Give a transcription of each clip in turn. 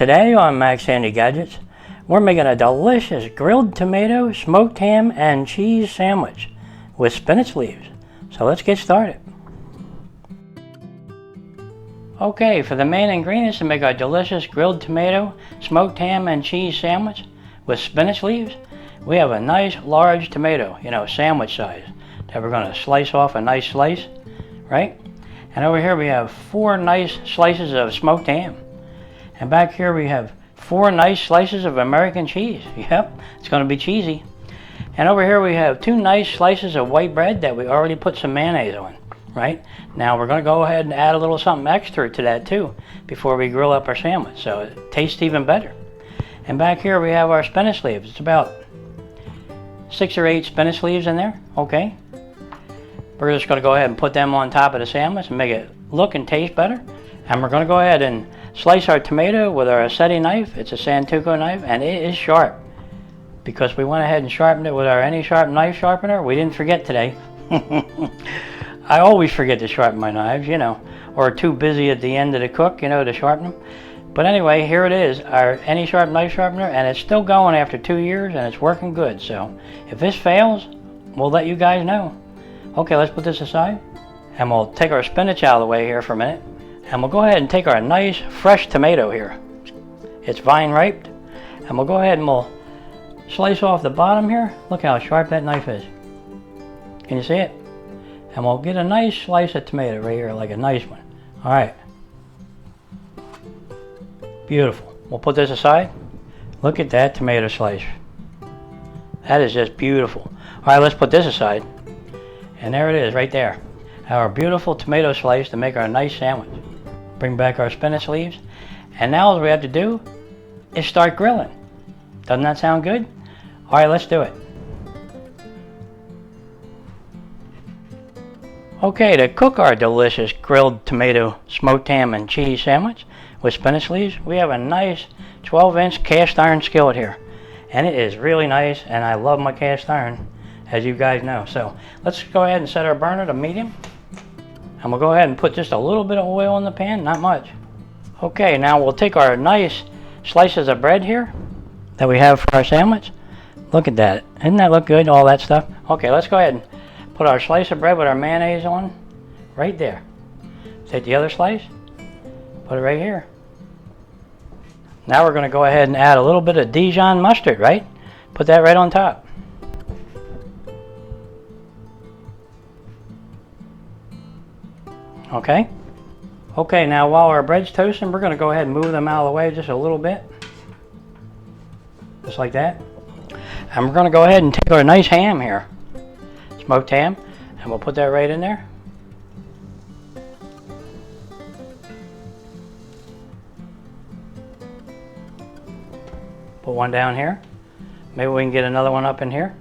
Today on Max Handy Gadgets, we're making a delicious grilled tomato, smoked ham, and cheese sandwich with spinach leaves. So let's get started. Okay, for the main ingredients to make our delicious grilled tomato, smoked ham, and cheese sandwich with spinach leaves, we have a nice large tomato, sandwich size, that we're going to slice off a nice slice, right? And over here we have 4 nice slices of smoked ham. And back here we have 4 nice slices of American cheese. Yep, it's going to be cheesy. And over here we have 2 nice slices of white bread that we already put some mayonnaise on, right? Now we're going to go ahead and add a little something extra to that too before we grill up our sandwich, so it tastes even better. And back here we have our spinach leaves. It's about 6 or 8 spinach leaves in there, okay? We're just going to go ahead and put them on top of the sandwich and make it look and taste better. And we're going to go ahead and slice our tomato with our aceti knife. It's a Santoku knife, and it is sharp because we went ahead and sharpened it with our any sharp knife sharpener. We didn't forget today. I always forget to sharpen my knives, or too busy at the end of the cook, to sharpen them. But anyway, here it is, our any sharp knife sharpener, and it's still going after 2 years, and it's working good. So if this fails, we'll let you guys know. Okay, let's put this aside, and we'll take our spinach out of the way here for a minute. And we'll go ahead and take our nice fresh tomato here. It's vine ripe. And we'll go ahead and we'll slice off the bottom here. Look how sharp that knife is. Can you see it? And we'll get a nice slice of tomato right here, like a nice one. All right. Beautiful. We'll put this aside. Look at that tomato slice. That is just beautiful. All right, let's put this aside. And there it is right there. Our beautiful tomato slice to make our nice sandwich. Bring back our spinach leaves, and now all we have to do is start grilling. Doesn't that sound good? All right, let's do it. Okay, to cook our delicious grilled tomato, smoked ham, and cheese sandwich with spinach leaves, we have a nice 12-inch cast iron skillet here, and it is really nice, and I love my cast iron, as you guys know. So let's go ahead and set our burner to medium. And we'll go ahead and put just a little bit of oil in the pan, not much. Okay, now we'll take our nice slices of bread here that we have for our sandwich. Look at that. Doesn't that look good, all that stuff? Okay, let's go ahead and put our slice of bread with our mayonnaise on right there. Take the other slice, put it right here. Now we're going to go ahead and add a little bit of Dijon mustard, right? Put that right on top. Okay, now while our bread's toasting, we're going to go ahead and move them out of the way just a little bit. Just like that. And we're going to go ahead and take our nice ham here, smoked ham, and we'll put that right in there. Put one down here. Maybe we can get another one up in here.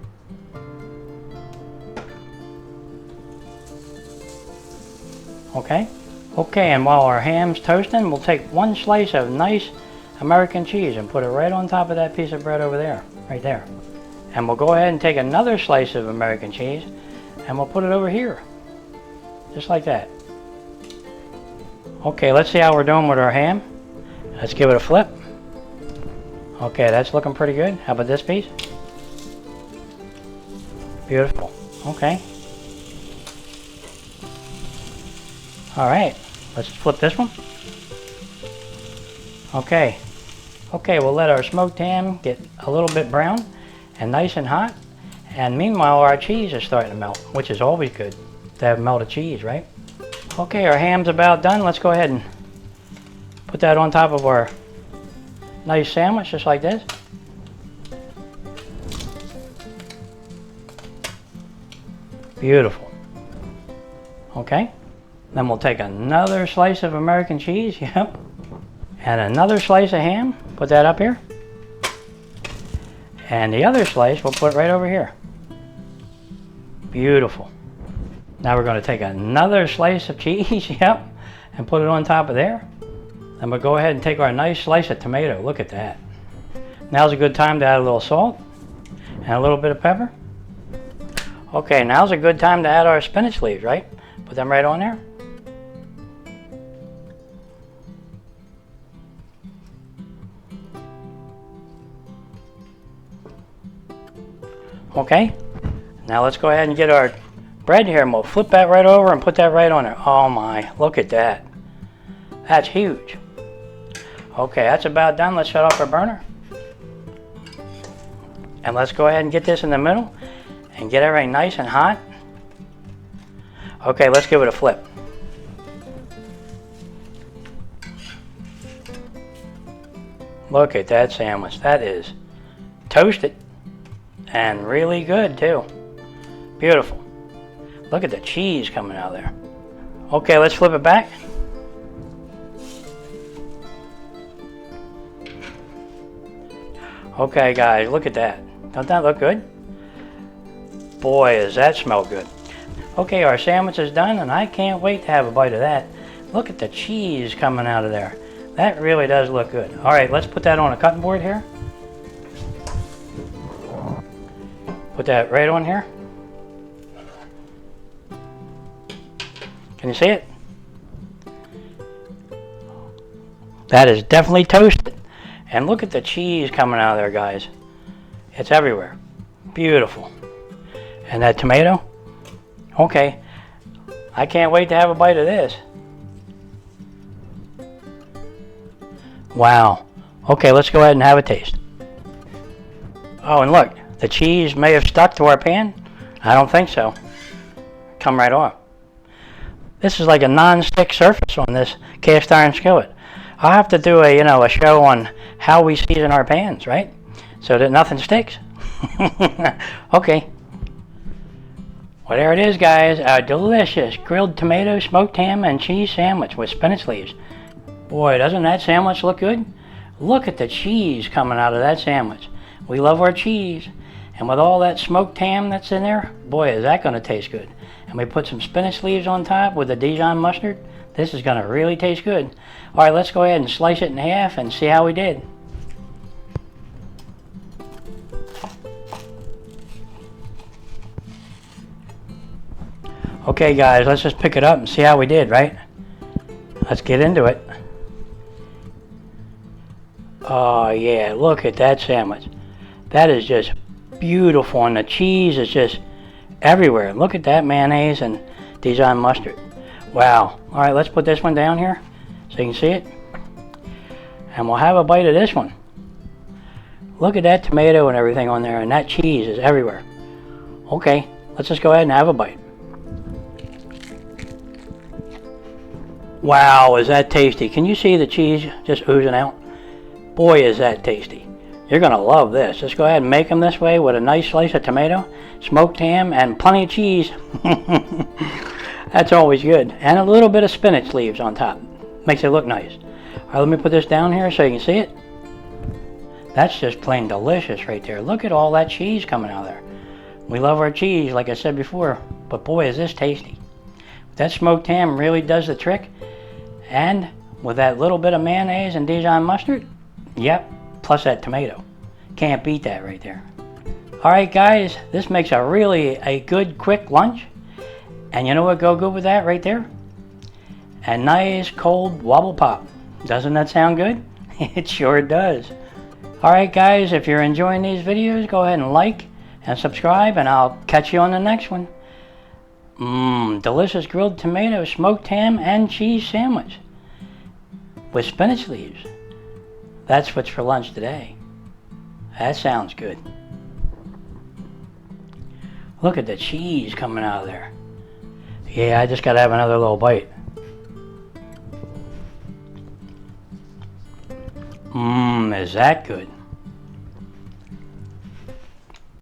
Okay, and while our ham's toasting, we'll take 1 slice of nice American cheese and put it right on top of that piece of bread over there, right there. And we'll go ahead and take another slice of American cheese and we'll put it over here, just like that. Okay, let's see how we're doing with our ham. Let's give it a flip. Okay, that's looking pretty good. How about this piece? Beautiful. Okay. All right, let's flip this one. Okay, we'll let our smoked ham get a little bit brown and nice and hot. And meanwhile, our cheese is starting to melt, which is always good to have melted cheese, right? Okay, our ham's about done. Let's go ahead and put that on top of our nice sandwich, just like this. Beautiful. Okay. Then we'll take another slice of American cheese, yep, and another slice of ham, put that up here. And the other slice we'll put right over here. Beautiful. Now we're going to take another slice of cheese, yep, and put it on top of there. Then we'll go ahead and take our nice slice of tomato, look at that. Now's a good time to add a little salt and a little bit of pepper. Okay, now's a good time to add our spinach leaves, right? Put them right on there. Okay? Now let's go ahead and get our bread here, and we'll flip that right over and put that right on there. Oh my, look at that. That's huge. Okay, that's about done. Let's shut off our burner. And let's go ahead and get this in the middle and get everything nice and hot. Okay, let's give it a flip. Look at that sandwich. That is toasted and really good too. Beautiful. Look at the cheese coming out of there. Okay, let's flip it back. Okay guys, look at that. Don't that look good? Boy, does that smell good. Okay, our sandwich is done, and I can't wait to have a bite of that. Look at the cheese coming out of there. That really does look good. All right, let's put that on a cutting board here. Put that right on here. Can you see it? That is definitely toasted. And look at the cheese coming out of there, guys. It's everywhere. Beautiful. And that tomato? Okay. I can't wait to have a bite of this. Wow. Okay, let's go ahead and have a taste. Oh, and look, the cheese may have stuck to our pan. I don't think so. Come right off. This is like a non-stick surface on this cast iron skillet. I'll have to do a show on how we season our pans, right? So that nothing sticks. Okay. Well, there it is, guys. Our delicious grilled tomato, smoked ham, and cheese sandwich with spinach leaves. Boy, doesn't that sandwich look good? Look at the cheese coming out of that sandwich. We love our cheese. And with all that smoked ham that's in there, boy, is that going to taste good. And we put some spinach leaves on top with the Dijon mustard. This is going to really taste good. All right, let's go ahead and slice it in half and see how we did. Okay, guys, let's just pick it up and see how we did, right? Let's get into it. Oh, yeah, look at that sandwich. That is just beautiful, and the cheese is just everywhere. Look at that mayonnaise and Dijon mustard. Wow. All right, let's put this one down here so you can see it. And we'll have a bite of this one. Look at that tomato and everything on there, and that cheese is everywhere. Okay, let's just go ahead and have a bite. Wow, is that tasty. Can you see the cheese just oozing out? Boy, is that tasty. You're going to love this. Just go ahead and make them this way with a nice slice of tomato, smoked ham, and plenty of cheese. That's always good. And a little bit of spinach leaves on top. Makes it look nice. All right, let me put this down here so you can see it. That's just plain delicious right there. Look at all that cheese coming out of there. We love our cheese, like I said before, but boy, is this tasty. That smoked ham really does the trick. And with that little bit of mayonnaise and Dijon mustard, yep, plus that tomato. Can't beat that right there. All right, guys, this makes a good quick lunch. And you know what go good with that right there? A nice cold wobble pop. Doesn't that sound good? It sure does. All right, guys, if you're enjoying these videos, go ahead and like and subscribe, and I'll catch you on the next one. Delicious grilled tomato, smoked ham, and cheese sandwich with spinach leaves. That's what's for lunch today. That sounds good. Look at the cheese coming out of there. Yeah, I just gotta have another little bite. Is that good?